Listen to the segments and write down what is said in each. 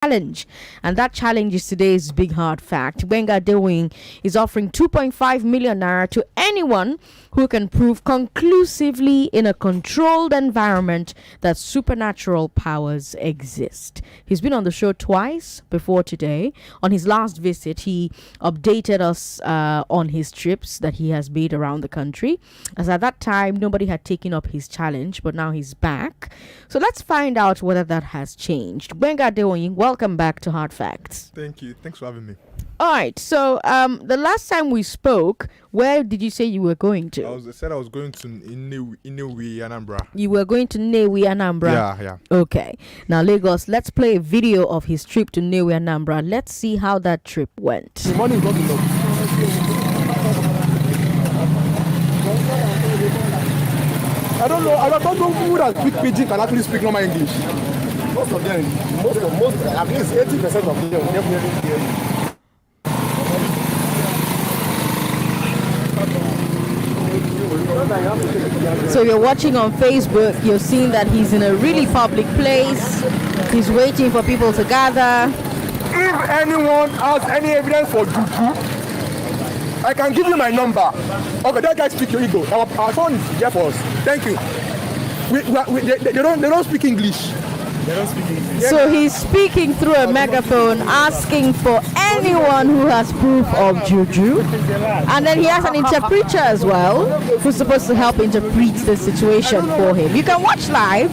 challenge, and that challenge is today's big hard fact. Gbenga Adewin is offering 2.5 million naira to anyone who can prove conclusively in a controlled environment that supernatural powers exist. He's been on the show twice before today. On his last visit, he updated us on his trips that he has made around the country, as at that time nobody had taken up his challenge, but now he's back. So let's find out whether that has changed. Gbenga Adewin, welcome back to Hard Facts. Thank you. Thanks for having me. All right. So the last time we spoke, where did you say you were going to? I said I was going to Inewi, Anambra. You were going to Nnewi, Anambra? Yeah. Okay. Now, Lagos, let's play a video of his trip to Nnewi, Anambra. Let's see how that trip went. The money is not enough. I don't know who that speak pidgin can actually speak normal English. Most of them, at least 80% of them definitely hear you. So you're watching on Facebook, you're seeing that he's in a really public place. He's waiting for people to gather. If anyone has any evidence for juju, I can give you my number. Okay, that guy speak your ego. Our phone is here for us. Thank you. They don't speak English. So he's speaking through a megaphone, asking for anyone who has proof of juju. And then he has an interpreter as well, who's supposed to help interpret the situation for him. You can watch live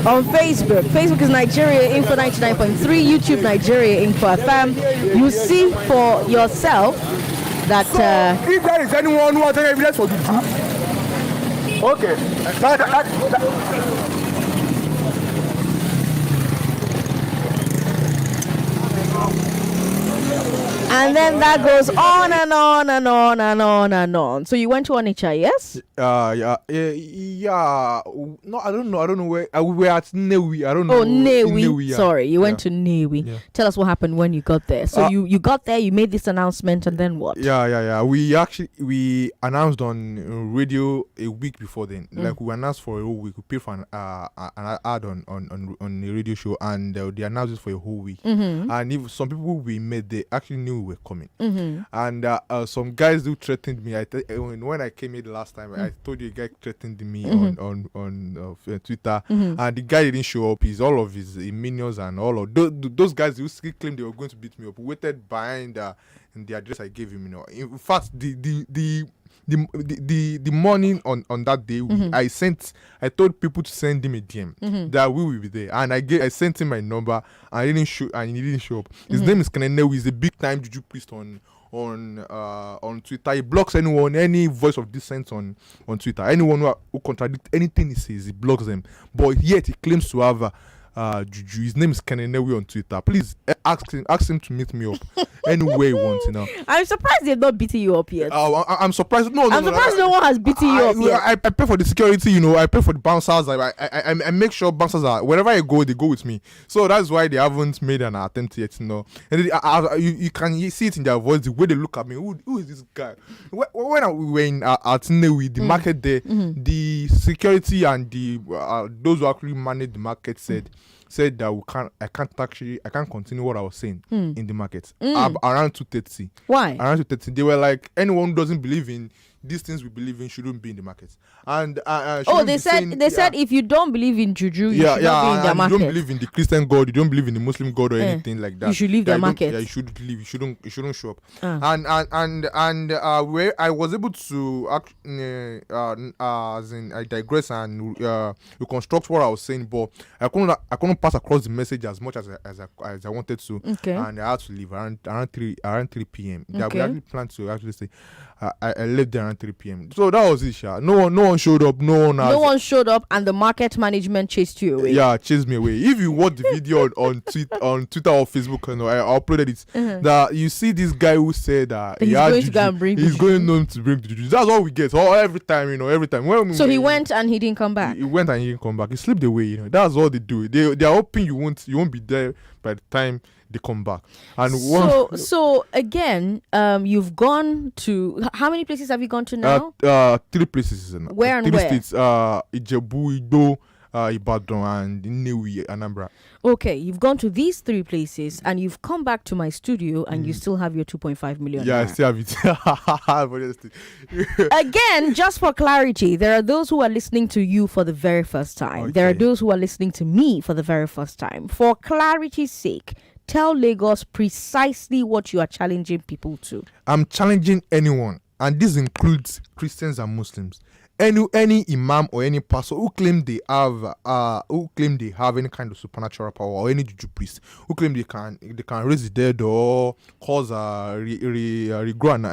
on Facebook. Facebook is Nigeria Info 99.3, YouTube Nigeria Info FM. You see for yourself that... if there is anyone who has any evidence for juju, okay. And then that goes on and on and on and on and on. So you went to Onitsha, yes? Yeah. No, I don't know where. We were at Nnewi. I don't know. Oh, Nnewi. Nnewi, yeah. Sorry, you went to Nnewi. Yeah. Tell us what happened when you got there. So you got there, you made this announcement, and then what? Yeah. We announced on radio a week before then. Like we announced for a whole week. We paid for an ad on the radio show, and they announced it for a whole week. And if some people we met, they actually knew we were coming. And some guys who threatened me. When I came here the last time, I told you a guy threatened me on Twitter, and the guy didn't show up. All of his minions and all of those guys who still claimed they were going to beat me up waited behind the address I gave him. In fact, the morning on that day, I told people to send him a DM that we will be there, and I sent him my number, and he didn't show up. His name is Kenene. He's a big time juju priest on Twitter. He blocks any voice of dissent on Twitter. Anyone who contradicts anything he says, he blocks them. But yet he claims to have juju. His name is Kenenewi on Twitter. Please ask him to meet me up anywhere he wants. I'm surprised they've not beaten you up yet. I'm surprised. No one has beaten you up yet. I pay for the security. I pay for the bouncers. I make sure bouncers are wherever I go, they go with me. So that's why they haven't made an attempt yet. And you can see it in their voice, the way they look at me. Who is this guy? When we were in at Nnewi, the market there, the security and the those who actually manage the market said that I can't continue what I was saying in the market around 2:30. Why? Around 2:30, they were like, anyone who doesn't believe in these things we believe in shouldn't be in the market. And they said if you don't believe in juju, you should not be in their market. You don't believe in the Christian God, you don't believe in the Muslim God or anything like that. You should leave the market. You should leave. You shouldn't show up. And where I was able to I digress and reconstruct what I was saying, but I couldn't pass across the message as much as I wanted to. Okay. And I had to leave around 3 p.m. Okay. We actually planned to actually say I left there around 3 p.m. So that was it. No one showed up. No one showed up, and the market management chased you away. Yeah, chased me away. If you watch the video on Twitter or Facebook, I uploaded it. That you see this guy who said that he's going to go and bring. He's going home to bring the juju. That's all we get. Every time. So he went and he didn't come back. He went and he didn't come back. He slipped away. That's all they do. They are hoping you won't be there by the time they come back. And so again, you've gone to how many places have you gone to now? 3 places. Where and 3 where? states. Ijebu, Ido, Ibadan, and Nnewi, Anambra. Okay, you've gone to these 3 places and you've come back to my studio and you still have your 2.5 million. Yeah, I naira. still have it. Again, just for clarity, there are those who are listening to you for the very first time. There are Okay. those who are listening to me for the very first time. For clarity's sake, tell Lagos precisely what you are challenging people to. I'm challenging anyone, and this includes Christians and Muslims. Any imam or any pastor who claim they have any kind of supernatural power, or any juju priest who claim they can raise the dead or cause regrow an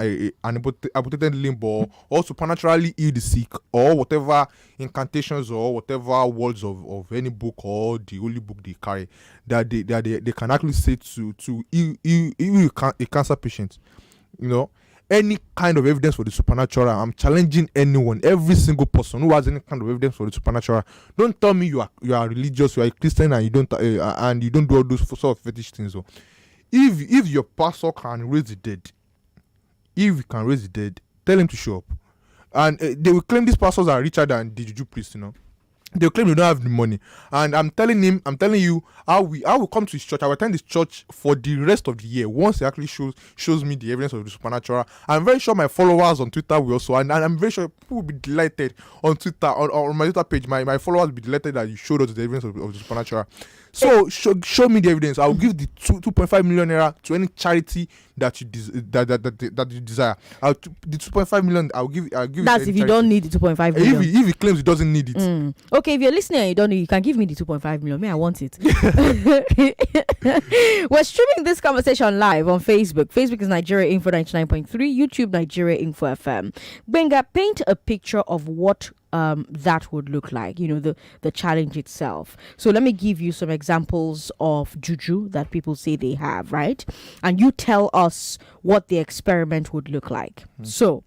amputated limb, or supernaturally heal the sick, or whatever incantations or whatever words of any book or the holy book they carry, that they can actually say to heal a cancer patient, any kind of evidence for the supernatural. I'm challenging anyone, every single person who has any kind of evidence for the supernatural. Don't tell me you are religious, you are a Christian, and you don't do all those sort of fetish things. So, if your pastor can raise the dead, tell him to show up. And they will claim these pastors are richer than the juju priests. They claim they don't have the money, and I'm telling you, I will come to his church. I will attend his church for the rest of the year once he actually shows me the evidence of the supernatural. I'm very sure my followers on Twitter will also, and I'm very sure people will be delighted on Twitter, on my Twitter page. My followers will be delighted that you showed us the evidence of the supernatural. So show me the evidence. I'll give the 2.5 million naira to any charity that you desire. The 2.5 million I'll give. That's if you don't need the 2.5 million. If he claims he doesn't need it. Okay, if you're listening and you don't need, you can give me the 2.5 million. Me, I want it. We're streaming this conversation live on Facebook. Facebook is Nigeria Info 99.3. YouTube Nigeria Info FM. Benga, paint a picture of what that would look like, the challenge itself. So let me give you some examples of juju that people say they have, right? And you tell us what the experiment would look like. So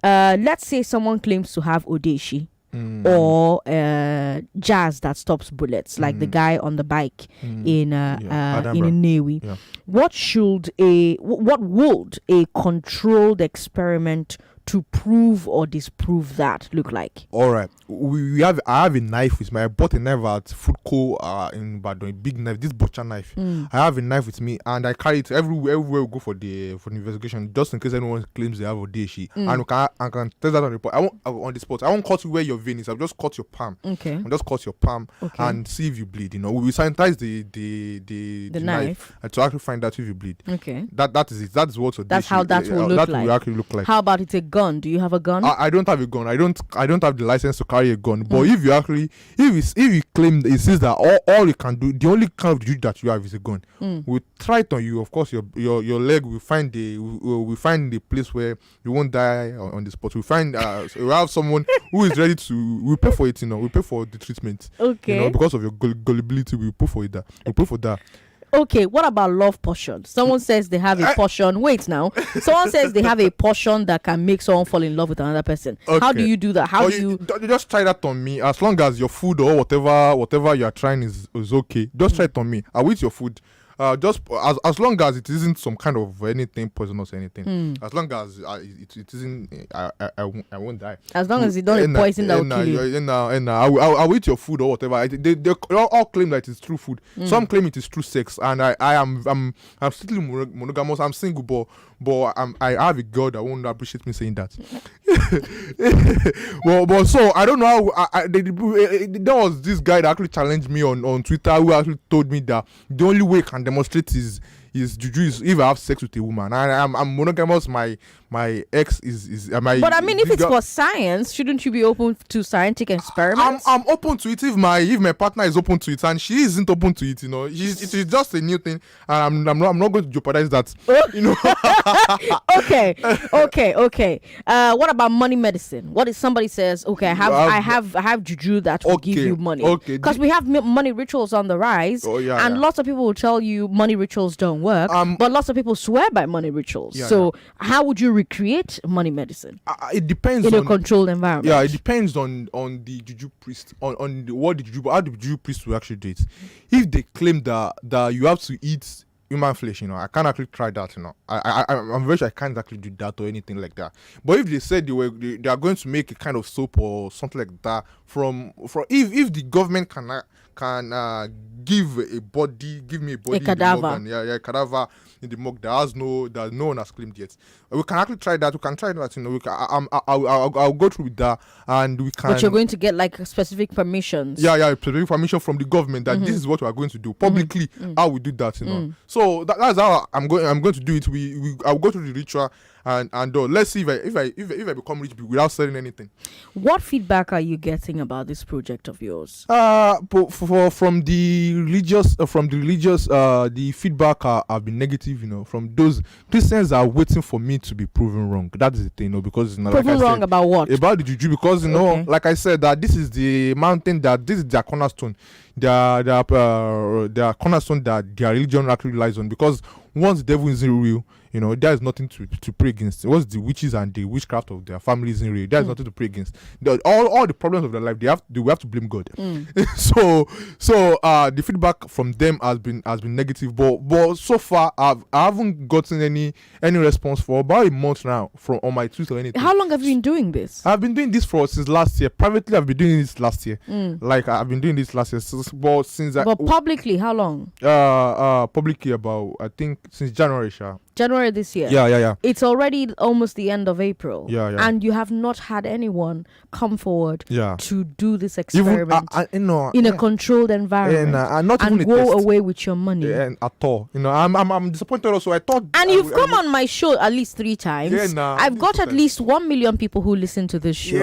let's say someone claims to have odeshi, or jazz that stops bullets, like the guy on the bike in Nnewi. Yeah. What would a controlled experiment to prove or disprove that look like? All right, I have a knife with me. I bought a knife at Food Co in Badon, a big knife, this butcher knife. I have a knife with me, and I carry it everywhere we go for the investigation, just in case anyone claims they have a odeshi. And I can test that on the spot. On the spot. I won't cut you where your vein is. I'll just cut your palm. Okay. I'll just cut your palm and see if you bleed. We sanitize the knife to actually find out if you bleed. Okay. That is it. That is what odeshi. That's how that will look like. Will actually look like. How about it's a gun? Do you have a gun? I don't have a gun. I don't have the license to carry a gun. But if you claim it says that all you can do, the only kind of duty that you have is a gun. We'll try it on you. Of course, your leg will find the place where you won't die on the spot. We'll find we'll have someone who is ready to. We'll pay for it. We'll pay for the treatment. Okay. Because of your gullibility, we'll pay for it. We'll pay for that. Okay, what about love potion? Someone says they have a potion. Wait now. Someone says they have a potion that can make someone fall in love with another person. Okay. How do you do that? You just try that on me. As long as your food or whatever you are trying is okay, just try it on me. I'll eat your food. Just as long as it isn't some kind of anything poisonous or anything. As long as it isn't, I won't die. As long as you don't poison that will kill you. I'll eat your food or whatever. They all claim that it's true food. Some claim it is true sex, and I'm strictly monogamous. I'm single, but I have a girl that won't appreciate me saying that. but so I don't know how. There was this guy that actually challenged me on Twitter, who actually told me that the only way I can demonstrate is juju is if I have sex with a woman. I'm monogamous. My ex is my. But I mean, if it's for science, shouldn't you be open to scientific experiments? I'm open to it if my partner is open to it, and she isn't open to it. It is just a new thing, and I'm not going to jeopardize that. Okay. What about money medicine? What if somebody says, okay, I have juju that will give you money? Okay. Because we have money rituals on the rise, and lots of people will tell you money rituals don't work, but lots of people swear by money rituals. How would you recreate money medicine? It depends in a controlled environment. Yeah, it depends on the juju priest, on how the juju priest will actually do it. If they claim that you have to eat human flesh, I can't actually try that, I'm very sure I can't actually do that or anything like that. But if they said they are going to make a kind of soap or something like that from if the government can give me a body a cadaver, a cadaver in the mug that no one has claimed yet. We can actually try that. We can try that. I'll go through with that, and we can. But you're going to get like specific permissions. Yeah, specific permission from the government that this is what we are going to do publicly. How we do that, So that's how I'm going to do it. I'll go through the ritual. And let's see if I become rich without selling anything. What feedback are you getting about this project of yours? From the religious, the feedback have been negative. From those Christians are waiting for me to be proven wrong. That is the thing, because proven wrong about what? About the juju, because like I said, that this is the mountain, that this is their cornerstone, their cornerstone that their religion actually lies on. Because once the devil isn't real, there is nothing to pray against. Once the witches and the witchcraft of their family isn't real, there is nothing to pray against. All the problems of their life, they have to blame God. So the feedback from them has been negative. But so far, I haven't gotten any response for about a month now on my Twitter or anything. How long have you been doing this? I've been doing this since last year. Privately, I've been doing this last year. Like I've been doing this last year. But publicly, how long? Publicly about, I think, since January. January this year. Yeah. It's already almost the end of April. Yeah. And you have not had anyone come forward to do this experiment in a controlled environment and go away with your money. At all. I'm disappointed also. I thought. And you've come on my show at least 3 times. I've got at least 1 million people who listen to this show.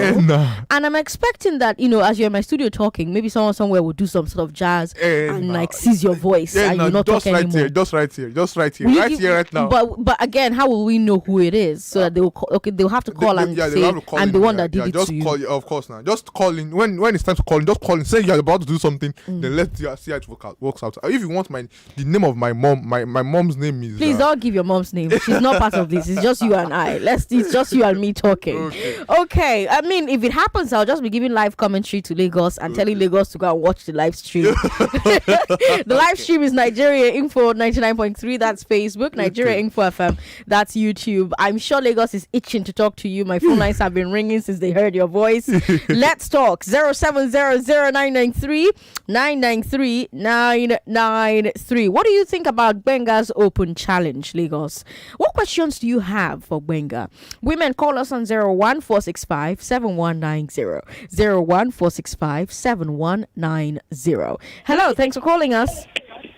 And I'm expecting that, as you're in my studio talking, maybe someone somewhere will do some sort of jazz and like seize your voice and you're not talking anymore. Just right here, right now. But again, how will we know who it is? So that they'll have to call and say, I'm the one that did it to you. Call, of course, now. Just call in. When it's time to call in, just call in. Say you're about to do something, then let's see how it works out. If you want the name of my mom, my mom's name is... Please don't give your mom's name. She's not part of this. It's just you and I. It's just you and me talking. Okay. I mean, if it happens, I'll just be giving live commentary to Lagos and telling Lagos to go and watch the live stream. The live stream is Nigeria Info 99.3. That's Facebook. Nigeria Info FM. That's YouTube. I'm sure Lagos is itching to talk to you. My phone lines have been ringing since they heard your voice. Let's talk. 0700-993-993. What do you think about Benga's open challenge, Lagos? What questions do you have for Benga? Women, call us on 01465-7190. 01465-7190. Hello, thanks for calling us.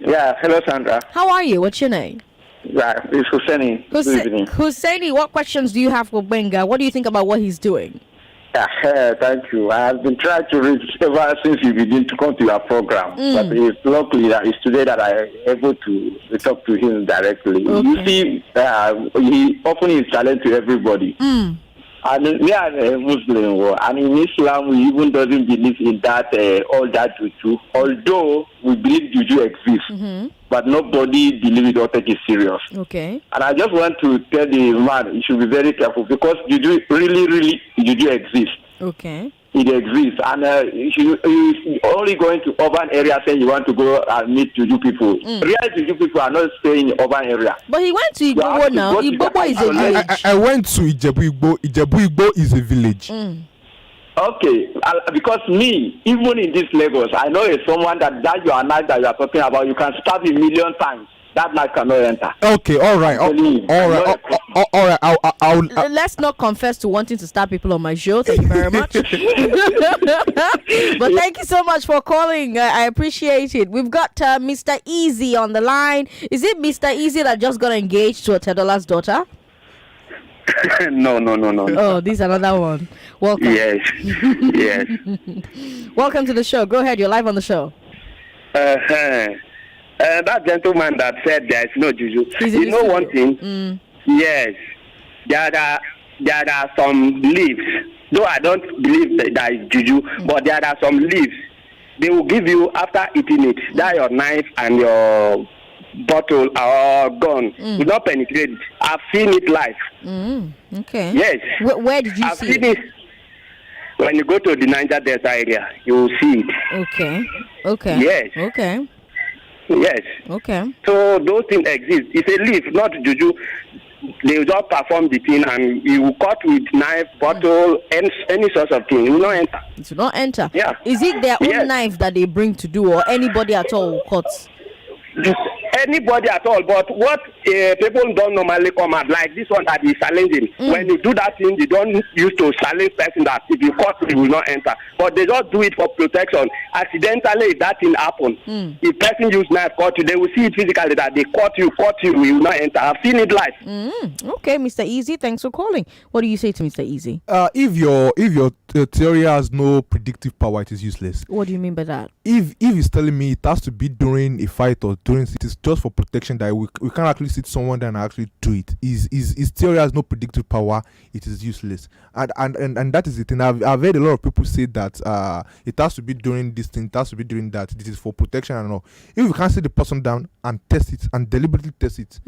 Yeah, hello Sandra. How are you? What's your name? Yeah, it's Husseini. Good evening. Husseini, what questions do you have for Benga? What do you think about what he's doing? Yeah, thank you. I have been trying to reach ever since you began to come to your program. But it's luckily that it's today that I am able to talk to him directly. Okay. You see, he often is challenge to everybody. And we are a Muslim, and in Islam we even doesn't believe in that all that juju. Although we believe juju exists, but nobody believes it or take it serious. Okay. And I just want to tell the man he should be very careful because juju really juju exists. Okay. It exists, and you only going to urban area saying you want to go and meet Juju people. Real Juju people are not staying in urban area. But he went to Igbo now. Igbo is a village. I went to Ijebu Igbo. Ijebu Igbo is a village. Okay, because me, even in this Lagos, I know it's someone that you are not that you are talking about. You can stab a million times. That night cannot enter. Okay, all right. All right. I'll Let's not confess to wanting to stab people on my show. Thank you very much. But thank you so much for calling. I appreciate it. We've got Mr. Easy on the line. Is it Mr. Easy that just got engaged to a Tedola's daughter? No. Oh, this is another one. Welcome. Yes. Welcome to the show. Go ahead. You're live on the show. That gentleman that said there is no juju. You know one thing? Yes. There are some leaves. Though I don't believe that is juju, but there are some leaves. They will give you after eating it. That your knife and your bottle or gun will not penetrate it. I've seen it live. Okay. Yes. Where did you see it? When you go to the Niger Delta area, you will see it. Okay. Yes. Okay. Yes. Okay. So those things exist. It's a leaf, not juju. They will just perform the thing, and you will cut with knife, bottle, any sort of thing. It will not enter. It will not enter. Yeah. Is it their own Yes. knife that they bring to do, or anybody at all cuts? Anybody at all, but what people don't normally come at, like this one that is challenging. When you do that thing, you don't use to challenge person that if you cut, it will not enter. But they just do it for protection. Accidentally, if that thing happen, if person use knife cut you, they will see it physically that they cut you, it will not enter. I've seen it live. Okay, Mr. Easy, thanks for calling. What do you say to Mr. Easy? If your theory has no predictive power, it is useless. What do you mean by that? If he's telling me it has to be during a fight or during, it is just for protection that we can't actually sit someone and actually do it. His theory has no predictive power, it is useless. And that is the thing. I've heard a lot of people say that it has to be during this thing, it has to be during that. This is for protection and all. If we can't sit the person down and test it and deliberately test it,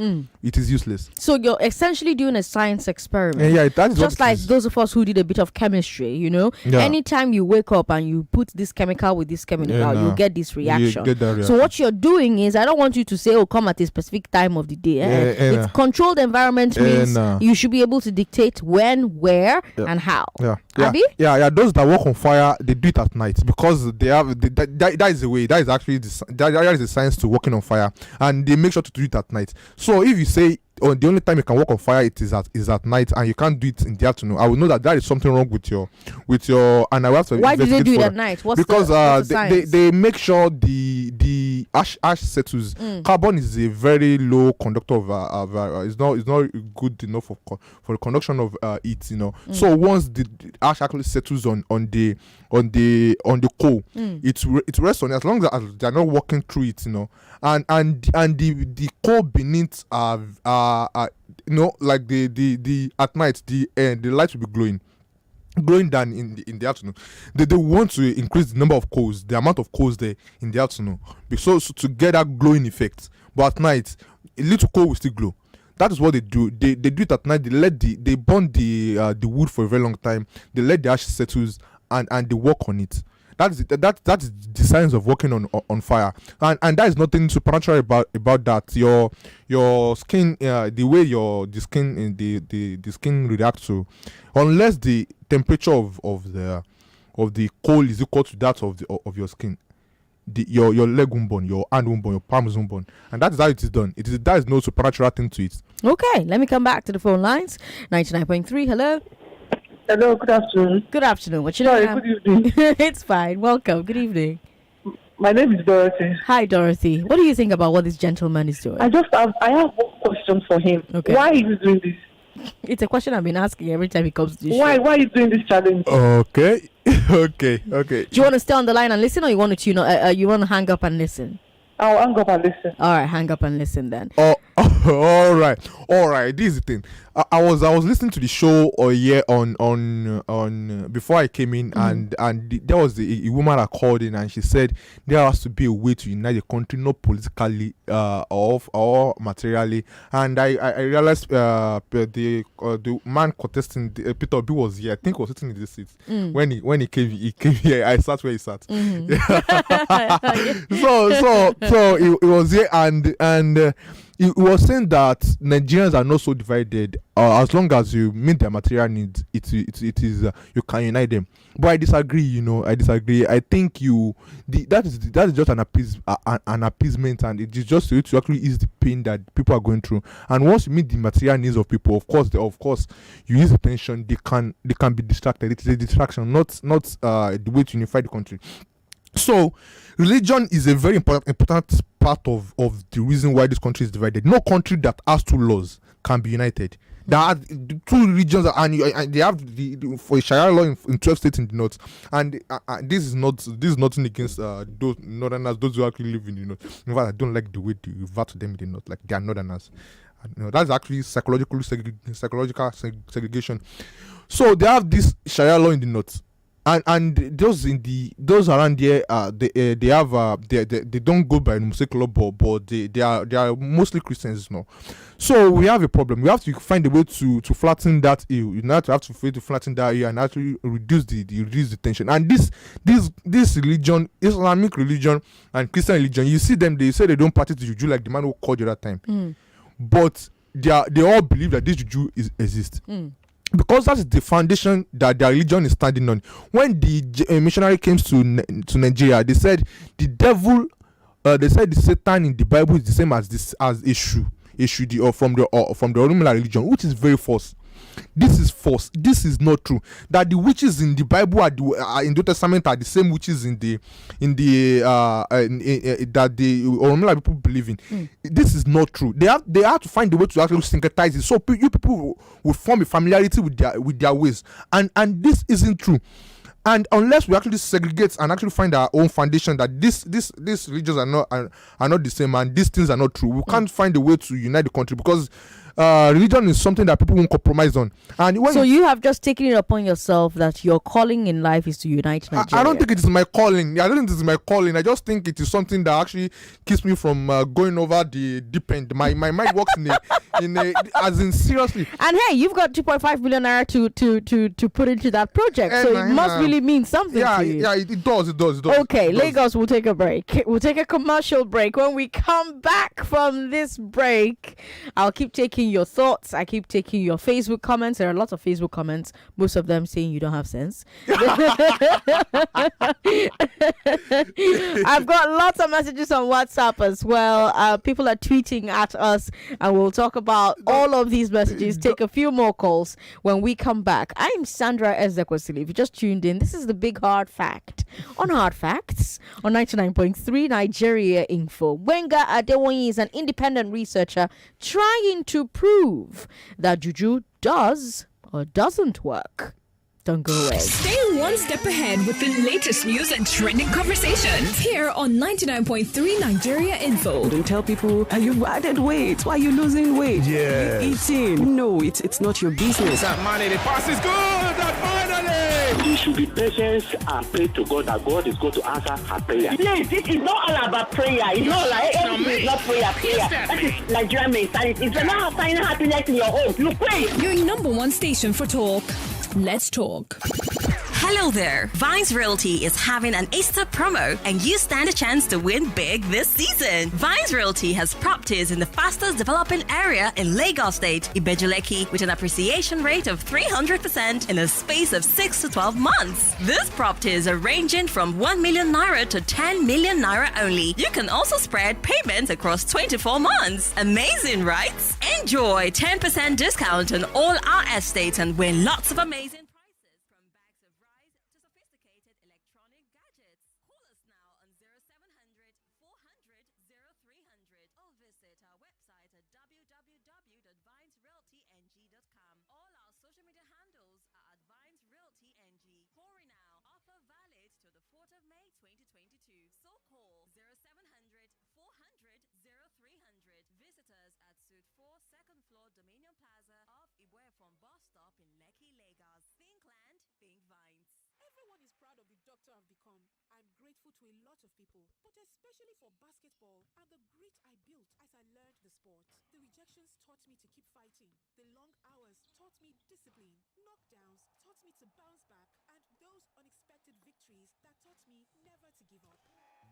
it is useless. So you're essentially doing a science experiment. Yeah, that is just like those of us who did a bit of chemistry, you know. Yeah. Anytime you wake up and you put this chemical with this chemical, you get this reaction. You get that reaction. So what you're doing is, I don't want you to say, oh, come at a specific time of the day. It's controlled environment means you should be able to dictate when, where, and how. Abi? Yeah. Those that work on fire, they do it at night because they have that is the way. That is actually that is the science to working on fire, and they make sure to do it at night. So if you say, oh, the only time you can work on fire is at night, and you can't do it in the afternoon, I will know that is something wrong with your and I will have to. Why do they do it at night? Because the they make sure the ash settles. Carbon is a very low conductor of it's not good enough for the conduction of it, you know. So once the ash actually settles on the coal, it rests on it as long as they're not walking through it, you know. And the coal beneath you know, like the at night the light will be glowing down in the afternoon. They want to increase the number of coals, the amount of coals there in the afternoon, so to get that glowing effect. But at night, a little coal will still glow. That is what they do. They do it at night. They burn the wood for a very long time. They let the ash settles and they work on it. That is the science of working on fire, and that is nothing supernatural about that. Your skin, the way the skin reacts to, unless the temperature of the coal is equal to that of your skin, your leg won't burn, your hand won't burn, your palms won't burn, and that is how it is done. That is no supernatural thing to it. Okay, let me come back to the phone lines. 99.3. Hello. Hello, good afternoon. Good afternoon. What's your name? Good evening. It's fine. Welcome. Good evening. My name is Dorothy. Hi, Dorothy. What do you think about what this gentleman is doing? I have one question for him. Okay. Why is he doing this? It's a question I've been asking every time he comes to the show. Why are you doing this challenge? Okay. Okay. Do you want to stay on the line and listen, or you want to you want to hang up and listen? I'll hang up and listen. All right, hang up and listen then. All right. This is the thing. I was listening to the show on before I came in, and there was a woman that called in, and she said there has to be a way to unite the country, not politically or materially. And I realized the man contesting Peter B was here. I think he was sitting in the seat when he came here. I sat where he sat. So it was here, and he was saying that Nigerians are not so divided. As long as you meet their material needs, it is you can unite them. But I disagree. I think that is just an appeasement, and it is just to actually ease the pain that people are going through. And once you meet the material needs of people, of course, you use attention. They can be distracted. It is a distraction, not the way to unify the country. So, religion is a very important part of the reason why this country is divided. No country that has two laws can be united. There are two religions, and they have for Sharia law in 12 states in the north. And this is nothing against those northerners, those who actually live in the north. In fact, I don't like the way they refer to them in the north, like they are northerners. That's actually psychological segregation. So they have this Sharia law in the north. and those around there, they have they don't go by Muslim club, but they are mostly Christians now. So we have a problem. We have to find a way to flatten that hill. You have to find to flatten that hill and actually reduce the tension. And this religion, Islamic religion and Christian religion, you see them. They say they don't practice the juju like the man who called you that time, but they all believe that this juju exists. Because that's the foundation that their religion is standing on. When the missionary came to Nigeria, they said the devil, they said the Satan in the Bible is the same as Eshu from the Orumila religion, which is very false. This is false. This is not true. That the witches in the Bible in the Old Testament are the same witches that the Orumila people believe in. This is not true. They have to find a way to actually syncretize it, so you people will form a familiarity with their ways. And this isn't true. And unless we actually segregate and actually find our own foundation that these religions are not the same and these things are not true, we can't find a way to unite the country, because religion is something that people won't compromise on. And so you have just taken it upon yourself that your calling in life is to unite Nigeria. I don't think it is my calling. I don't think it is my calling. I just think it is something that actually keeps me from going over the deep end. My mind works in a as in seriously. And hey, you've got 2.5 million naira to put into that project, so it must really mean something to you. Yeah, it does. Okay, Lagos, we'll take a break. We'll take a commercial break. When we come back from this break, I'll keep taking your thoughts. I keep taking your Facebook comments. There are lots of Facebook comments, most of them saying you don't have sense. I've got lots of messages on WhatsApp as well. People are tweeting at us, and we'll talk about all of these messages. Take a few more calls when we come back. I'm Sandra Ezekwesili. If you just tuned in, this is the Big Hard Fact on Hard Facts on 99.3 Nigeria Info. Wenga Adewonyi is an independent researcher trying to prove that juju does or doesn't work. Don't go away. Stay one step ahead with the latest news and trending conversations here on 99.3 Nigeria Info. Don't tell people you've added weight. Why are you losing weight? Yeah. You're eating. No, it's not your business. That money, the pass is good. Finally. We should be patient and pray to God that God is going to answer our prayer. Please, this is not all about prayer. It's not like everything is not prayer. That is Nigerian mentality. If you're not finding happiness in your home, you pray. Your number one station for talk. Let's talk. Hello there. Vines Realty is having an Easter promo, and you stand a chance to win big this season. Vines Realty has properties in the fastest developing area in Lagos State, Ibejuleki, with an appreciation rate of 300% in a space of 6 to 12 months. These properties are ranging from 1 million naira to 10 million naira only. You can also spread payments across 24 months. Amazing, right? Enjoy 10% discount on all our estates and win lots of amazing prices, from bags of rice to sophisticated electronic gadgets. Call us now on 0700 400 0300 or visit our website at www.vinesrealtyng.com. All our social media handles are at Vines Realty NG. Hurry now. Offer valid to the 4th of May 2022. So call 0700 400 0300. Visit us at Suite 4, 2nd floor, Dominion Plaza off Ibuefon bus stop in Lekki, Lagos. Think land, think Vines. Everyone is proud of the doctor I've become. I'm grateful to a lot of people, but especially for basketball and the grit I built as I learned the sport. The rejections taught me to keep fighting. The long hours taught me discipline. Knockdowns taught me to bounce back. And those unexpected victories that taught me never to give up.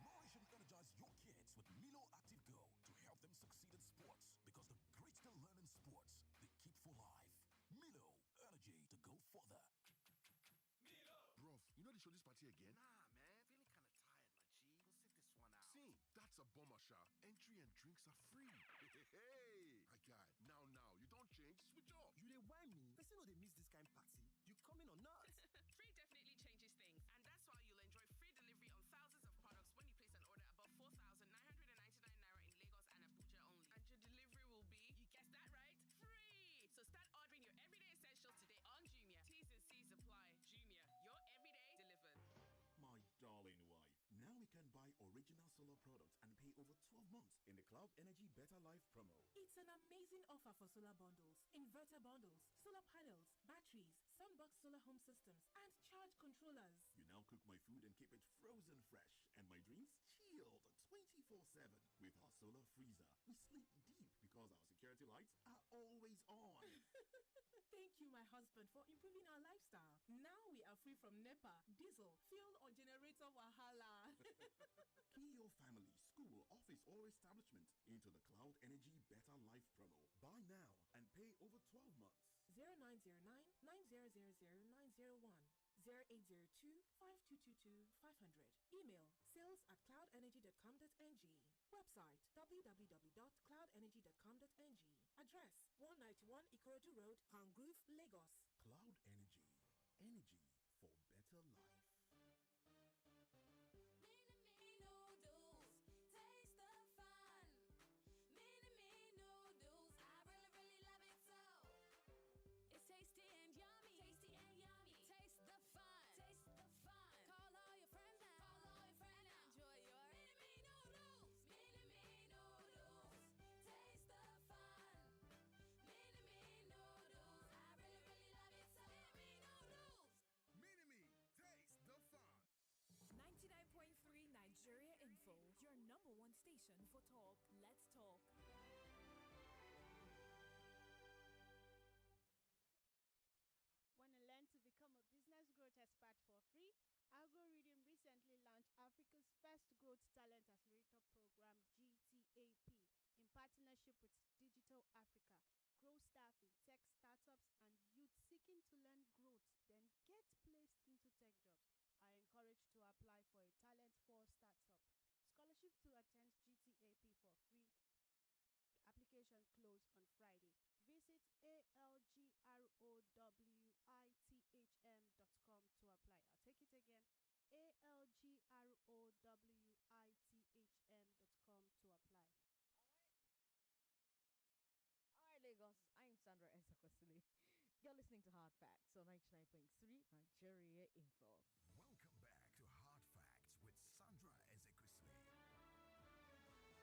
Now you should energize your kids with Milo Active Go to help them succeed in sports, because the grit they learn in sports, they keep for life. Milo, energy to go further. Bro, you know the show this party again? Nah, man. Feeling kind of tired, my G. We'll sit this one out. See, that's a bomber shot. Entry and drinks are free. Hey, my guy. Now, you don't change. Switch off. You dey whine me? Person no dey miss this kind party. You coming or not? Free definitely changes things, and that's why you'll enjoy free delivery on thousands of products when you place an order above 4,999 naira in Lagos and Abuja only. And your delivery will be, you guessed that right, free! So start ordering your everyday essentials today on Jumia. T's and C's apply. Jumia, your everyday delivered. My darling wife, now we can buy original solar products and pay over 12 months in the Cloud Energy Better Life promo. It's an amazing exciting offer for solar bundles, inverter bundles, solar panels, batteries, Sunbox solar home systems, and charge controllers. You now cook my food and keep it frozen fresh, and my drinks chilled 24/7. With our solar freezer, we sleep deep because our security lights are always on. Thank you, my husband, for improving our lifestyle. Now we are free from NEPA, diesel, fuel, or generator wahala. Key your family, school, office, or establishment into the Cloud Energy Better Life promo. Buy now and pay over 12 months. 0909 9000901 0802 5222 500. Email sales@cloudenergy.com.ng. Website www.cloudenergy.com.ng. Address 191 Ikorodu Road, Hangrove, Lagos. Cloud Energy. Energy for better life. It's tasty and yummy. Tasty and yummy. Taste the fun. Taste the fun. Call all your friends now. Call all your friends now. Enjoy your mini noodles. Mini noodles. Taste the fun. Mini noodles. I really love it so. Mini noodles. Mini-Me, taste the fun. 99.3 Nigeria Info, your number one station for talk. Let's talk. Want to learn to become a business growth expert for free? Algorithm recently launched Africa's first growth talent accelerator program, GTAP, in partnership with Digital Africa. Grow staffing, tech startups, and youth seeking to learn growth, then get placed into tech jobs are encouraged to apply for a talent for startup. Scholarship to attend GTAP for free. Application closed on Friday. Visit algrowithm.com to apply. I'll take it again. algrowithm.com to apply. All right, Lagos. I'm Sandra Ezekwesili. You're listening to Hard Facts on 99.3 Nigeria Info. Welcome back to Hard Facts with Sandra Ezekwesili.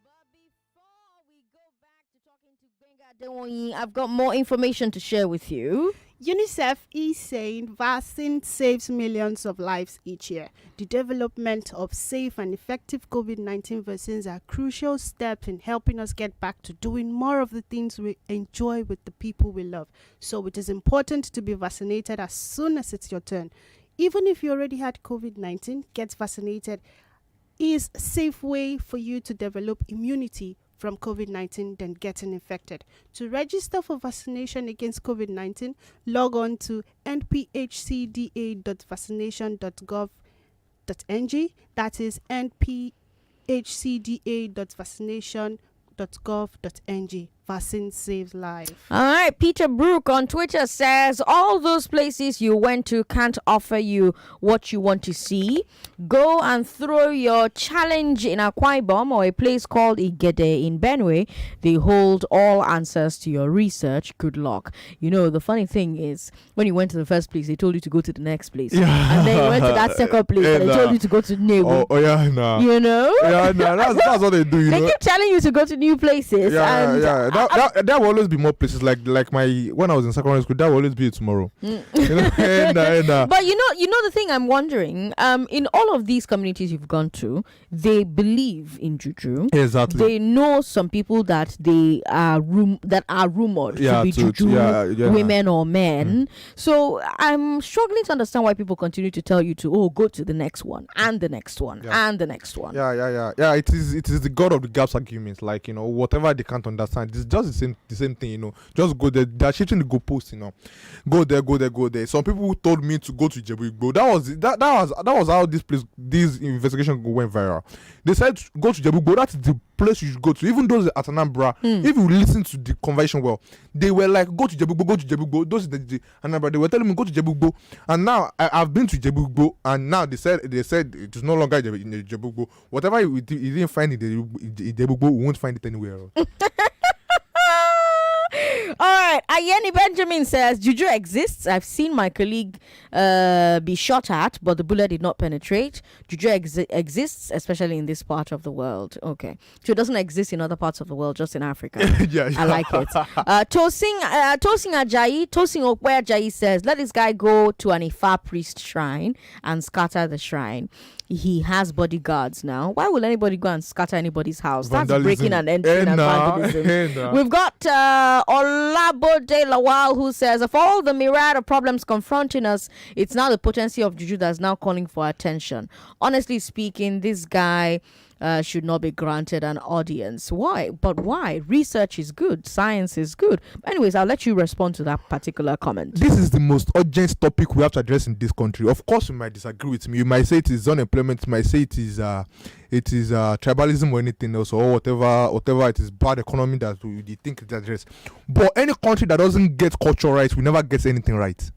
But before we go back to talking to Gbenga Adewoyin, I've got more information to share with you. UNICEF is saying vaccine saves millions of lives each year. The development of safe and effective COVID-19 vaccines are crucial steps in helping us get back to doing more of the things we enjoy with the people we love. So it is important to be vaccinated as soon as it's your turn. Even if you already had COVID-19, get vaccinated is a safe way for you to develop immunity from COVID-19 than getting infected. To register for vaccination against COVID-19, log on to nphcda.vaccination.gov.ng. That is nphcda.vaccination.gov.ng. Vaccine saves life. All right, Peter Brook on Twitter says all those places you went to can't offer you what you want to see. Go and throw your challenge in Akwa Ibom or a place called Igede in Benue. They hold all answers to your research. Good luck. You know, the funny thing is, when you went to the first place, they told you to go to the next place. And then you went to that second place and they told you to go to Newu. Oh yeah, nah. You know? Yeah, nah. That's what they do, you they know? keep telling you to go to new places. Yeah. There will always be more places like my when I was in secondary school. There will always be tomorrow. You know? But you know the thing I'm wondering. In all of these communities you've gone to, they believe in juju. Exactly. They know some people that they are rumored to be juju women or men. So I'm struggling to understand why people continue to tell you to go to the next one and the next one and the next one. Yeah. It is the god of the gaps arguments. Like, you know, whatever they can't understand, it's just the same thing, you know. Just go there. They're shifting the goalpost, you know. Go there. Some people told me to go to Jebu-Igbo. That was how this investigation went viral. They said go to Jebu-Igbo. That's the place you should go to. Even those at Anambra, if you listen to the conversation well, they were like, go to Jebu-Igbo. Those the Anambra, they were telling me go to Jebu-Igbo. And now I've been to Jebu-Igbo, and now they said it is no longer in Jebu-Igbo. Whatever you didn't find in Jebu-Igbo, you won't find it anywhere else. All right, I Yenny Benjamin says Juju exists. I've seen my colleague be shot at, but the bullet did not penetrate. Juju exists, especially in this part of the world. Okay, so it doesn't exist in other parts of the world, just in Africa. Yeah. I like it. Tosin Okwe Ajayi says, let this guy go to an Ifa priest shrine and scatter the shrine. He has bodyguards now. Why will anybody go and scatter anybody's house? Vandalism. That's breaking and entering and vandalism. We've got Olabode Lawal who says, of all the myriad of problems confronting us, it's now the potency of Juju that's now calling for attention. Honestly speaking, this guy should not be granted an audience. Why? But why? Research is good. Science is good. Anyways, I'll let you respond to that particular comment. This is the most urgent topic we have to address in this country. Of course, you might disagree with me. You might say it is unemployment. You might say it is tribalism or anything else, or whatever it is, bad economy that we think it address. But any country that doesn't get culture right will never get anything right.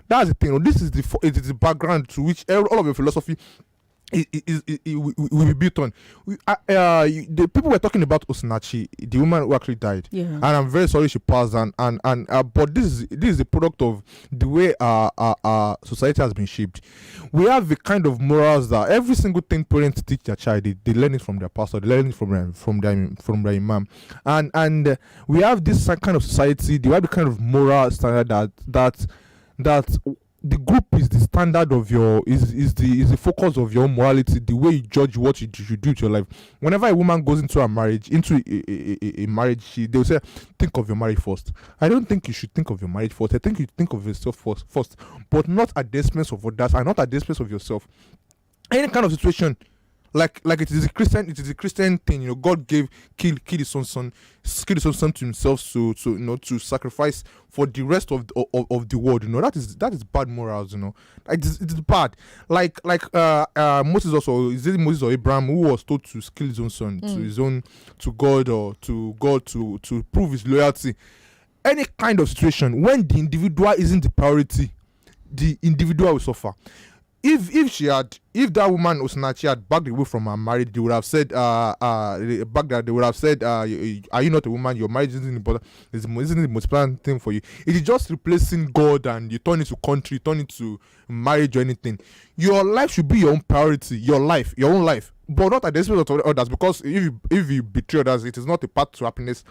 That's the thing. This is the background to which all of your philosophy will be built on. The people were talking about Osinachi, the woman who actually died, and I'm very sorry she passed. But this is the product of the way our society has been shaped. We have the kind of morals that every single thing parents teach their child, they learn it from their pastor, they learn it from their imam, and we have this kind of society. They have the kind of moral standard that the group is the standard of your is the focus of your morality, the way you judge what you should do to your life. Whenever a woman goes into a marriage, they will say, think of your marriage first. I don't think you should think of your marriage first. I think you think of yourself first, but not at the expense of others and not at the expense of yourself. Any kind of situation, like it is a Christian thing, God killed his own son to himself to sacrifice for the rest of the world. That is bad morals. It is bad. Like Moses also, is it Moses or Abraham who was told to kill his own son to God to prove his loyalty. Any kind of situation when the individual isn't the priority, the individual will suffer. If that woman Osinachi had backed away from her marriage, they would have said, are you not a woman? Your marriage isn't important. Isn't the most important thing for you? It is just replacing God, and you turn it to country, turn it to marriage or anything. Your life should be your own priority. Your own life, but not at the expense of others. Because if you betray others, it is not a path to happiness.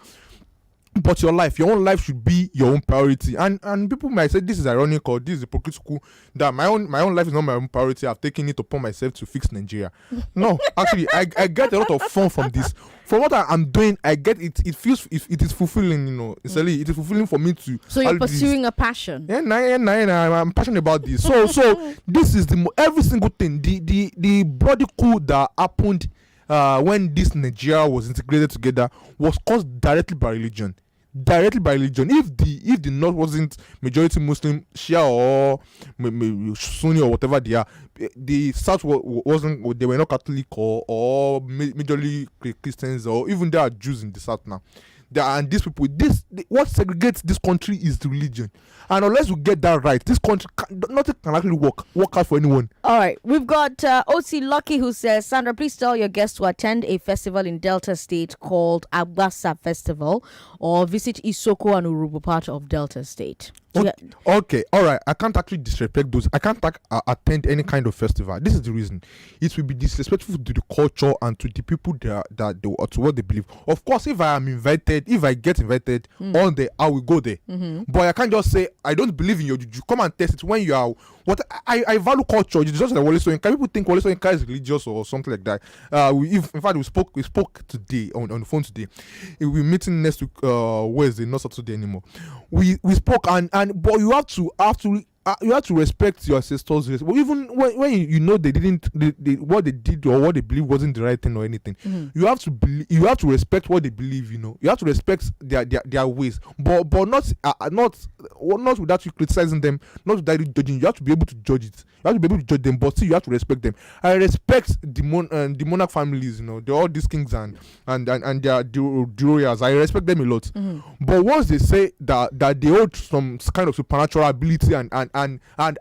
But your own life should be your own priority. And people might say this is ironic or this is hypocritical, that my own life is not my own priority. I've taken it upon myself to fix Nigeria. No, actually, I get a lot of fun from this. From what I'm doing, I get it. It feels it is fulfilling. It is fulfilling for me to. So you're pursuing a passion. I'm passionate about this. So this is every single thing. The bloody coup that happened when this Nigeria was integrated together was caused directly by religion. If the North wasn't majority Muslim, Shia or Sunni or whatever they are, the South wasn't. They were not Catholic or majorly Christians, or even there are Jews in the South now. And these people, what segregates this country is the religion. And unless we get that right, this country, nothing can actually work out for anyone. All right, we've got OC Lucky who says, Sandra, please tell your guests to attend a festival in Delta State called Agbasa Festival, or visit Isoko and Urubu, part of Delta State. Okay, all right. I can't actually disrespect those. I can't attend any kind of festival. This is the reason. It will be disrespectful to the culture and to the people to what they believe. Of course, if I get invited on there, I will go there. But I can't just say I don't believe in your juju. Come and test it when you are. What I value culture. It's just like Wole Soyinka. People think Wole Soyinka is religious or something like that. In fact, we spoke today on the phone today. We're meeting next week Wednesday, not Saturday anymore. We spoke but you have to respect your ancestors. Well, even when you know they didn't, what they did or what they believe wasn't the right thing or anything. You have to respect what they believe. You have to respect their ways, but not without you criticizing them, not without you judging. You have to be able to judge it. You have to be able to judge them, but still you have to respect them. I respect the monarch families. They're all these kings and their royals. I respect them a lot. But once they say that they hold some kind of supernatural ability and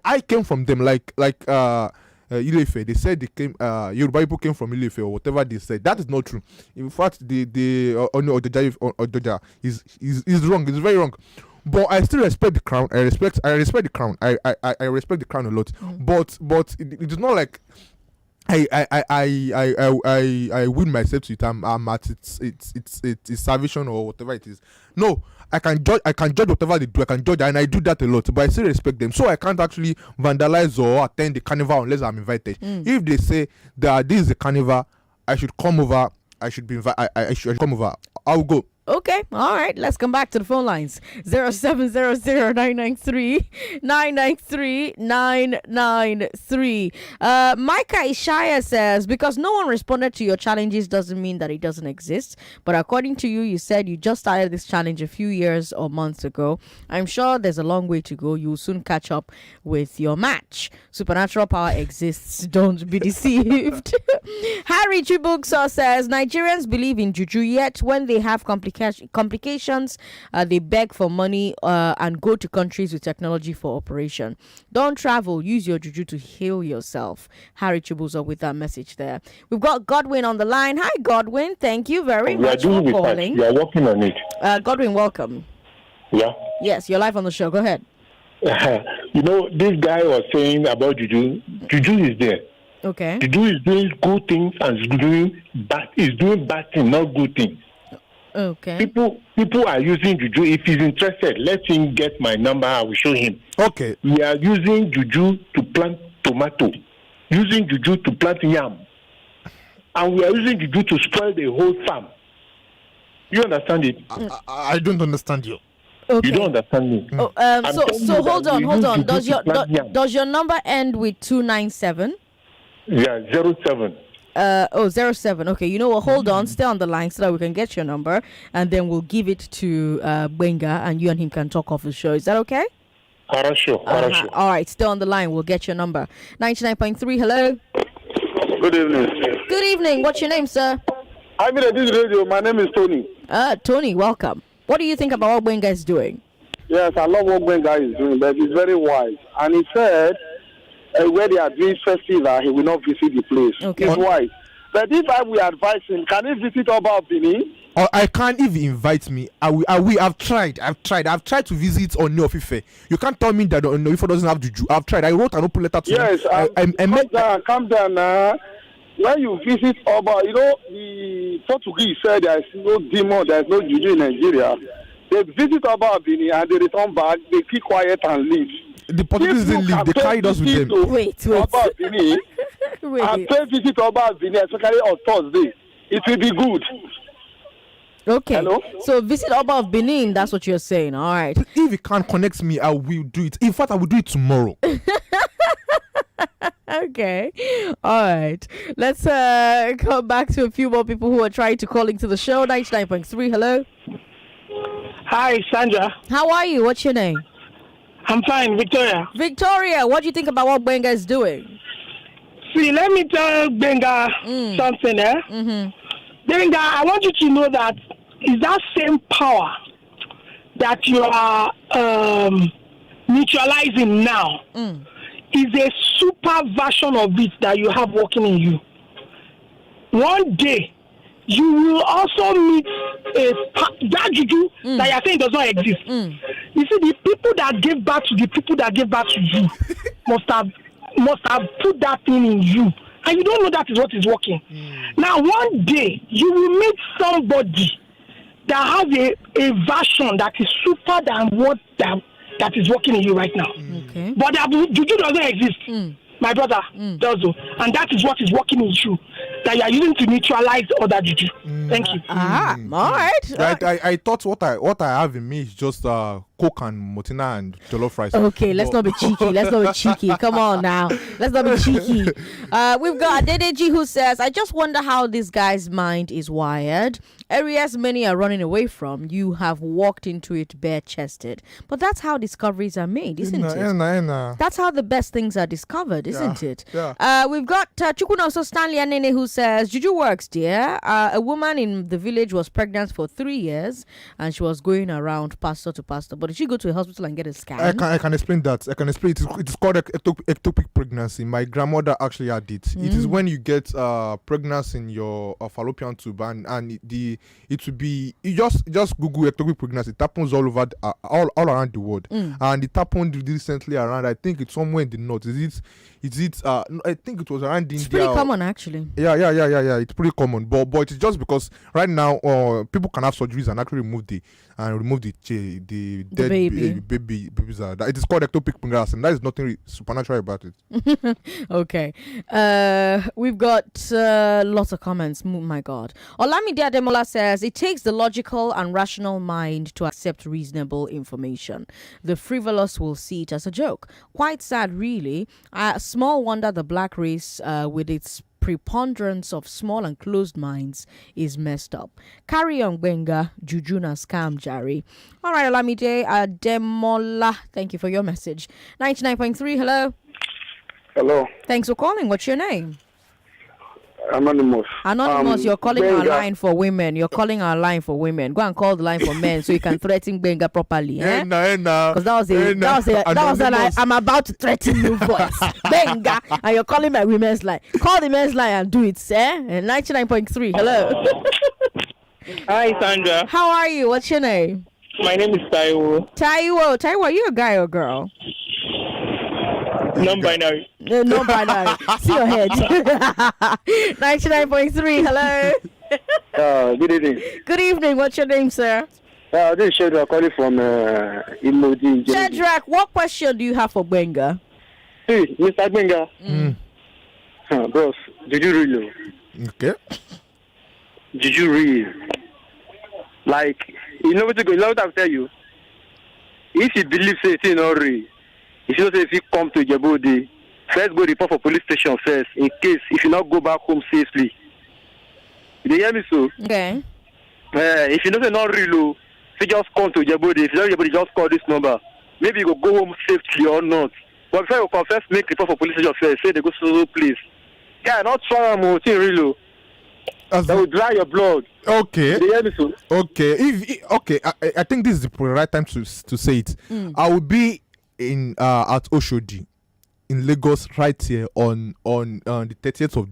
I came from them like Ile-Ife, they said they came Yoruba people came from Ile-Ife or whatever they said. That is not true. In fact, the Ojoja is wrong. It's very wrong. But I still respect the crown. I respect the crown. I respect the crown a lot. But it is not like I win myself to it. I'm at it's salvation or whatever it is. No, I can judge whatever they do. I can judge, and I do that a lot. But I still respect them. So I can't actually vandalize or attend the carnival unless I'm invited. If they say that this is a carnival, I should come over. I should be invited. I should come over. I'll go. Okay, all right. Let's come back to the phone lines. 0700-993-993. Micah Ishaya says, because no one responded to your challenges doesn't mean that it doesn't exist. But according to you, you said you just started this challenge a few years or months ago. I'm sure there's a long way to go. You'll soon catch up with your match. Supernatural power exists. Don't be deceived. Harry Chibukso says, Nigerians believe in juju, yet when they have complications, they beg for money and go to countries with technology for operation. Don't travel, use your juju to heal yourself. Harry Chibuzo with that message there. We've got Godwin on the line. Hi Godwin, thank you very much for calling. We are working on it. Godwin, welcome. Yeah. Yes, you're live on the show. Go ahead. This guy was saying about juju. Juju is there. Okay. Juju is doing good things and is doing bad things, not good things. Okay. People are using juju. If he's interested, let him get my number. I will show him. Okay. We are using juju to plant tomato, using juju to plant yam, and we are using juju to spoil the whole farm. You understand it? I don't understand you. Okay. You don't understand me. So hold on. Does your number end with 297? Yeah, 07. 07. Okay, you know what? Hold on, stay on the line so that we can get your number, and then we'll give it to Benga, and you and him can talk off the show. Is that okay? Sure. All right, stay on the line. We'll get your number. 99.3. Hello. Good evening. Good evening. What's your name, sir? I'm in this radio. My name is Tony. Tony, welcome. What do you think about what Benga is doing? Yes, I love what Benga is doing, but he's very wise. And he said, where they are doing festival, he will not visit the place. Okay. He's wise. But if I will advise him, can he visit Oba of Benin? I can't even invite me. I've tried to visit Oni of Ife. You can't tell me that Oni of Ife doesn't have juju. I've tried. I wrote an open letter to him. Yes, calm down now. When you visit Oba, the Portuguese said there is no demon, there is no juju in Nigeria. They visit Oba of Benin and they return back, they keep quiet and leave. The Portuguese didn't leave. They carried us with them. Wait. Oba Benin, and pay visit Oba Benin, especially on Thursday. It will be good. Okay. Hello? So visit Oba of Benin. That's what you're saying. All right. If you can't connect me, I will do it. In fact, I will do it tomorrow. Okay. All right. Let's come back to a few more people who are trying to call into the show. 99.3. Hello. Hi, Sandra. How are you? What's your name? I'm fine, Victoria. Victoria, what do you think about what Benga is doing? See, let me tell Benga something, Benga, I want you to know that is that same power that you are neutralizing now is a super version of it that you have working in you. One day, you will also meet that juju that you are saying does not exist. You see, the people that gave birth to the people that gave birth to you must have put that thing in you, and you don't know that is what is working. Now, one day you will meet somebody that has a version that is super than what that is working in you right now. Okay. But that juju doesn't exist. My brother does so, and that is what is working in you that you are using to neutralize other juju. Thank you. All right. I thought what I have in me is just Coke and Motina and jollof rice. Okay, let's not be cheeky. Come on now. Let's not be cheeky. We've got Adedeji who says, I just wonder how this guy's mind is wired. Areas many are running away from, you have walked into it bare-chested. But that's how discoveries are made, isn't it? That's how the best things are discovered, isn't it? Yeah. We've got Chukunoso Stanley Anene who says, Juju works, dear. A woman in the village was pregnant for 3 years and she was going around pastor to pastor. But did she go to a hospital and get a scan? I can explain that. It is called ectopic pregnancy. My grandmother actually had it. It is when you get pregnancy in your fallopian tube and the it will be you just Google ectopic pregnancy. It happens all over all around the world, and it happened recently around. I think it's somewhere in the north. Is it? No, I think it was around India. It's pretty common, actually. Yeah. It's pretty common, but it's just because right now, people can have surgeries and actually remove the dead babies. It is called ectopic pregnancy, and that is nothing supernatural about it. Okay. We've got lots of comments. Oh my God. Olamide Ademola says it takes the logical and rational mind to accept reasonable information. The frivolous will see it as a joke. Quite sad, really. Small wonder the black race, with its preponderance of small and closed minds, is messed up. Carry on, Benga. Jujuna scam, Jari. All right, Olamide Ademola. Thank you for your message. 99.3. Hello. Hello. Thanks for calling. What's your name? Anonymous. You're calling our Benga. line for women. You're calling our line for women. Go and call the line for men so you can threaten Benga properly. Because that was like, I'm about to threaten you voice. Benga. And you're calling my women's line. Call the men's line and do it, sir. 99.3. Hello. Hi, Sandra. How are you? What's your name? My name is Taiwo. Taiwo, are you a guy or girl? Non-binary. Non-binary. See your head. 99.3. Hello. Good evening. Good evening. What's your name, sir? This is Sheldon calling from Imodi. Shadrach, what question do you have for Benga? Hey, Mr. Benga. Bros, did you real? Okay. Did you real? Like, you know what I'll tell you? If you believe it's not real, if you say if you come to Djibouti, first go report for police station first, in case if you not go back home safely. You hear me, so? Okay. If you know it's not real, if you just come to Djibouti, if you don't just call this number. Maybe you go home safely or not. But before you confess, make report for police station first. Say they go to please. Yeah, not try to real. That will dry your blood. Okay. You hear me, so? Okay. I think this is the right time to say it. I will be in at Oshodi in Lagos right here on the 30th of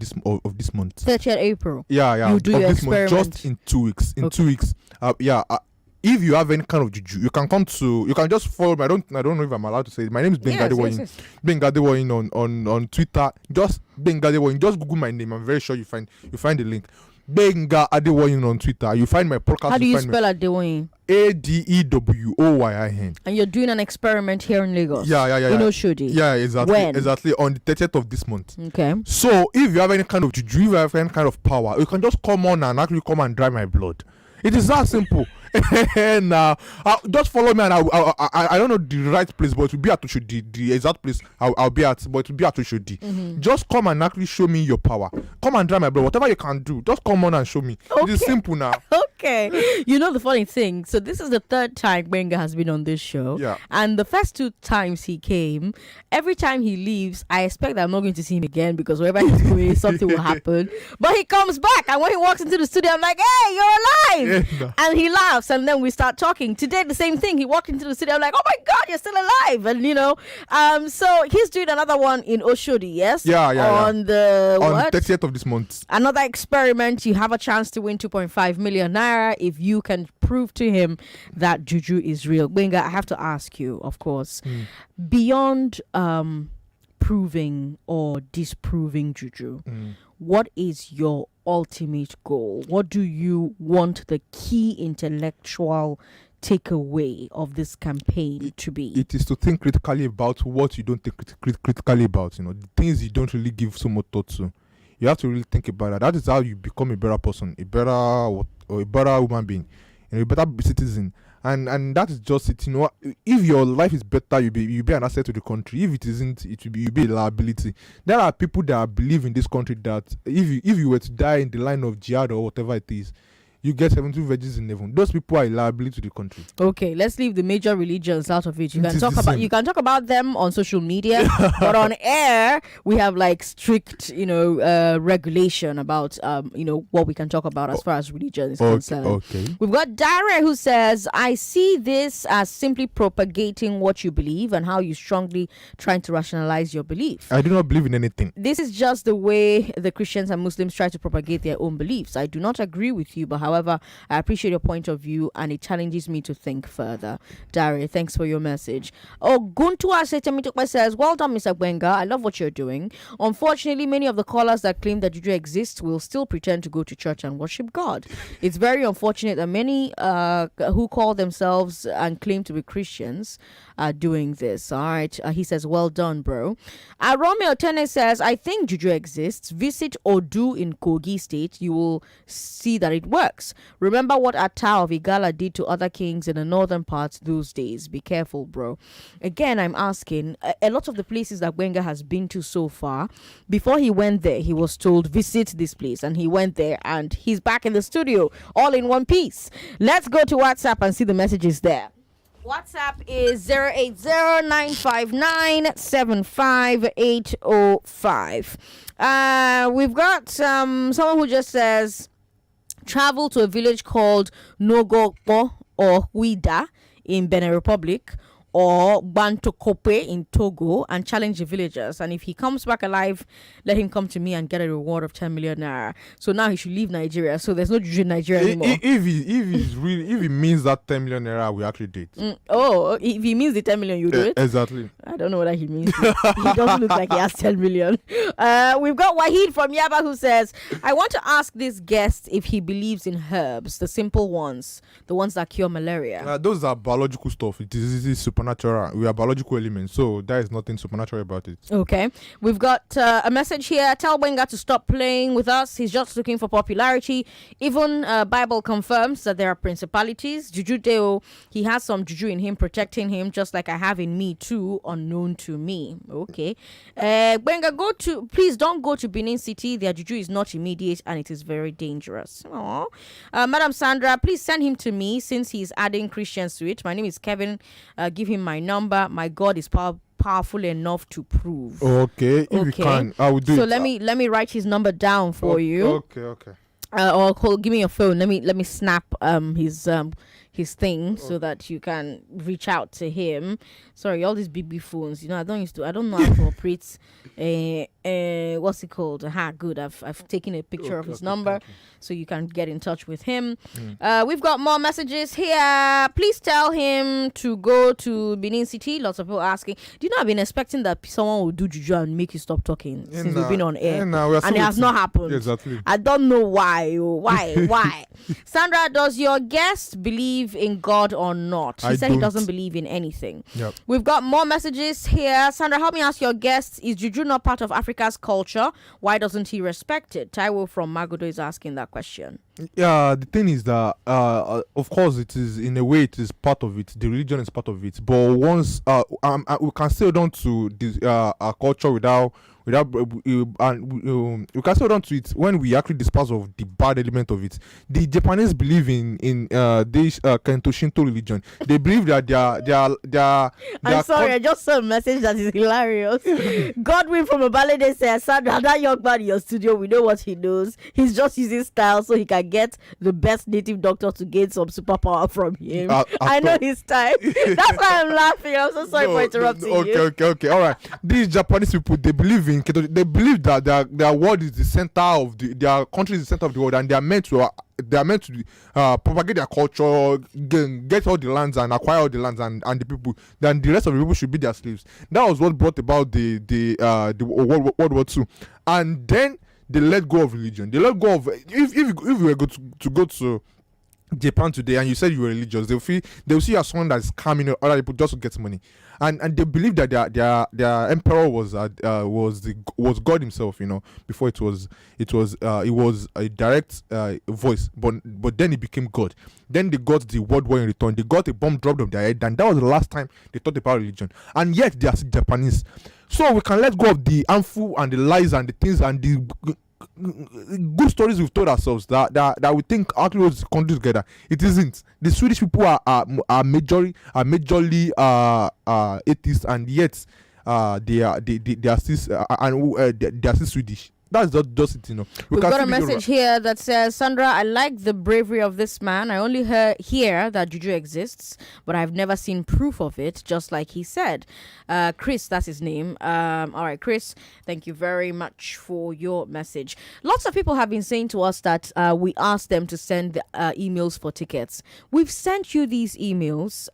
this month. 30th April. Yeah. You do of your this experiment. month, just in 2 weeks. In 2 weeks. If you have any kind of juju, you can just follow me. I don't know if I'm allowed to say it. My name is Ben Gadewoyin. Yes. Ben Gadewoyin on Twitter. Just Ben Gadewoyin. Just Google my name. I'm very sure you find the link. Benga Adewoyin on Twitter. You find my podcast. How do you spell Adewoyin? Adewoyin. And you're doing an experiment here in Lagos. Yeah. In Oshodi. Yeah, exactly. When? Exactly on the 30th of this month. Okay. So if you have any kind of juju, if you have any kind of power, you can just come on and actually come and dry my blood. It is that simple. And just follow me, and I don't know the right place, but it will be at Oshodi. The exact place I'll be at, but it will be at Oshodi. Just come and actually show me your power. Come and dry my blood. Whatever you can do, just come on and show me. Okay. It is simple now. Okay. You know the funny thing, so this is the third time Benga has been on this show. Yeah. And the first 2 times he came, every time he leaves, I expect that I'm not going to see him again because wherever he's going, something will happen. But he comes back, and when he walks into the studio, I'm like, hey, you're alive! Yeah. And he laughs, and then we start talking. Today, the same thing. He walked into the studio, I'm like, oh my God, you're still alive! And so he's doing another one in Oshodi, yes? Yeah. On the on 30th of this month. Another experiment. You have a chance to win 2.5 million naira if you can prove to him that juju is real. Benga, I have to ask you, of course, beyond proving or disproving juju, what is your ultimate goal? What do you want the key intellectual takeaway of this campaign to be? It is to think critically about what you don't think critically about. The things you don't really give so much thought to. You have to really think about that. That is how you become a better person, a better human being, a better citizen. And that is just it. If your life is better, you'll be an asset to the country. If it isn't, you'll be a liability. There are people that believe in this country that if you were to die in the line of jihad or whatever it is, you get 72 virgins in heaven. Those people are a liability to the country. Okay, let's leave the major religions out of it. You can talk about them on social media, but on air we have like strict, regulation about what we can talk about as far as religion is concerned. Okay. We've got Dare who says, I see this as simply propagating what you believe and how you strongly trying to rationalize your belief. I do not believe in anything. This is just the way the Christians and Muslims try to propagate their own beliefs. I do not agree with you, but however, However, I appreciate your point of view and it challenges me to think further. Dari, thanks for your message. Guntu Asetemitope says, well done, Mr. Gwenga. I love what you're doing. Unfortunately, many of the callers that claim that juju exists will still pretend to go to church and worship God. It's very unfortunate that many who call themselves and claim to be Christians are doing this. All right. He says, well done, bro. Romeo Tene says, I think juju exists. Visit Odu in Kogi State. You will see that it works. Remember what Ata of Igala did to other kings in the northern parts those days. Be careful, bro. Again, I'm asking, a lot of the places that Gwenga has been to so far, before he went there, he was told, visit this place. And he went there and he's back in the studio, all in one piece. Let's go to WhatsApp and see the messages there. WhatsApp is 08095975805. We've got someone who just says, travel to a village called Nogokpo or Huida in Benin Republic, or Bantokope in Togo, and challenge the villagers. And if he comes back alive, let him come to me and get a reward of 10 million naira. So now he should leave Nigeria. So there's no juju in Nigeria anymore. If he means that 10 million naira, we actually did. If he means the 10 million, you do it? Exactly. I don't know what he means. He doesn't look like he has 10 million. We've got Wahid from Yaba who says, I want to ask this guest if he believes in herbs, the simple ones, the ones that cure malaria. Those are biological stuff. It is supernatural. We are biological elements, so there is nothing supernatural about it. Okay. We've got a message here. Tell Wenga to stop playing with us. He's just looking for popularity. Even Bible confirms that there are principalities. Juju Deo, he has some juju in him protecting him, just like I have in me too, unknown to me. Okay. Wenga, please don't go to Benin City. Their juju is not immediate and it is very dangerous. Madam Sandra, please send him to me since he's adding Christians to it. My name is Kevin. Give him my number. My God is powerful enough to prove. Okay, if you can, I will do it. So let me write his number down for you. Okay. Give me your phone. Let me snap his thing so that you can reach out to him. Sorry, all these BB phones. I don't know how to operate. What's it called? Good. I've taken a picture of his number so you can get in touch with him. We've got more messages here. Please tell him to go to Benin City. Lots of people asking. Do you know I've been expecting that someone will do juju and make you stop talking since we've been on air, and it has not happened. Exactly. I don't know why. Why? Sandra, does your guest believe in God or not? He said he doesn't believe in anything. Yep. We've got more messages here. Sandra, help me ask your guest, is juju not part of Africa's culture? Why doesn't he respect it? Taiwo from Magodo is asking that question. Yeah, the thing is that of course it is, in a way it is part of it. The religion is part of it, but once we can still hold on to this our culture without we can still hold on to it when we actually dispose of the bad element of it. The Japanese believe in this Kento Shinto religion. They believe that they are I'm sorry, I just saw a message that is hilarious. Godwin from Obalede says, Sandra, that young man in your studio, we know what he knows. He's just using style so he can get the best native doctor to gain some superpower from him. I know his type. That's why I'm laughing. I'm so sorry for interrupting you. Okay. All right. These Japanese people, they believe in Kento. They believe that their world is the center of their country is the center of the world, and they are meant to propagate their culture, get all the lands and acquire all the lands and the people. Then the rest of the people should be their slaves. That was what brought about the World War II. And then they let go of religion. They let go of if you were to go to Japan today and you said you were religious, they'll see you as someone that's scamming other people just to get money, and they believe that their emperor was God himself, before it was a direct voice, but then it became God. Then they got the world war in return. They got a bomb dropped on their head, and that was the last time they thought about religion. And yet they are Japanese, so we can let go of the harmful and the lies and the things and the good stories we've told ourselves that we think actually holds the country together. It isn't. The Swedish people are majorly atheists, and yet they are still Swedish. That's just it, you know. We've got a still make message here that says, Sandra, I like the bravery of this man. I only hear that juju exists, but I've never seen proof of it, just like he said. Chris, that's his name. All right, Chris, thank you very much for your message. Lots of people have been saying to us that we asked them to send emails for tickets. We've sent you these emails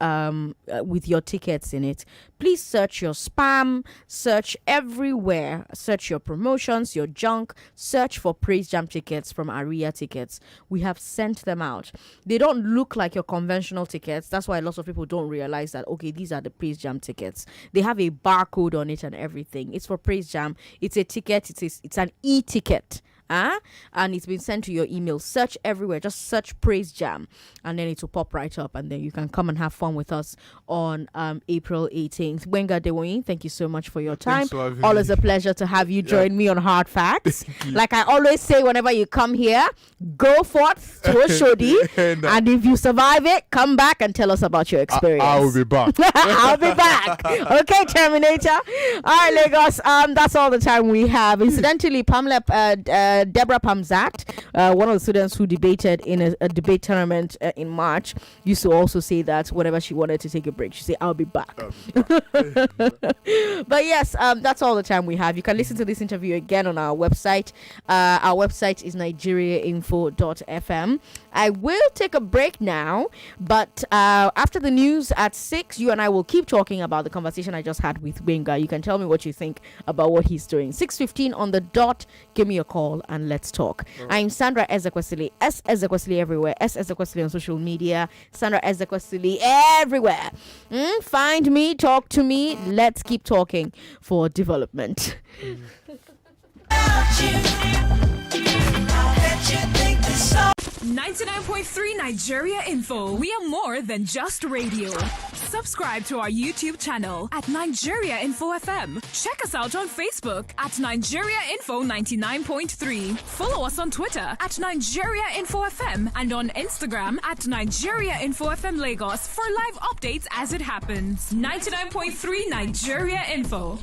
with your tickets in it. Please search your spam, search everywhere, search your promotions, your junk, search for Praise Jam tickets from Aria Tickets. We have sent them out. They don't look like your conventional tickets. That's why lots of people don't realize that, okay, these are the Praise Jam tickets. They have a barcode on it and everything. It's for Praise Jam. It's a ticket. It's an e-ticket. And it's been sent to your email. Search everywhere. Just search Praise Jam, and then it will pop right up, and then you can come and have fun with us on April 18th. Wenga Dewoyin, thank you so much for your time. Always a pleasure to have you join me on Hard Facts. Like I always say, whenever you come here, go forth to Oshodi, and if you survive it, come back and tell us about your experience. I will be back. I'll be back. Okay, Terminator. All right, Lagos. That's all the time we have. Incidentally, Deborah Pamzat, one of the students who debated in a debate tournament in March, used to also say that whenever she wanted to take a break, she'd say, I'll be back. But yes, that's all the time we have. You can listen to this interview again on our website. Our website is nigeriainfo.fm. I will take a break now, but after the news at 6, you and I will keep talking about the conversation I just had with Wenga. You can tell me what you think about what he's doing. 6:15 on the dot. Give me a call and let's talk. I'm Sandra Ezekwesili. S Ezekwesili everywhere. S Ezekwesili on social media. Sandra Ezekwesili everywhere. Find me, talk to me. Let's keep talking for development. 99.3 Nigeria Info. We are more than just radio. Subscribe to our YouTube channel at Nigeria Info FM. Check us out on Facebook at Nigeria Info 99.3. Follow us on Twitter at Nigeria Info FM and on Instagram at Nigeria Info FM Lagos for live updates as it happens. 99.3 Nigeria Info.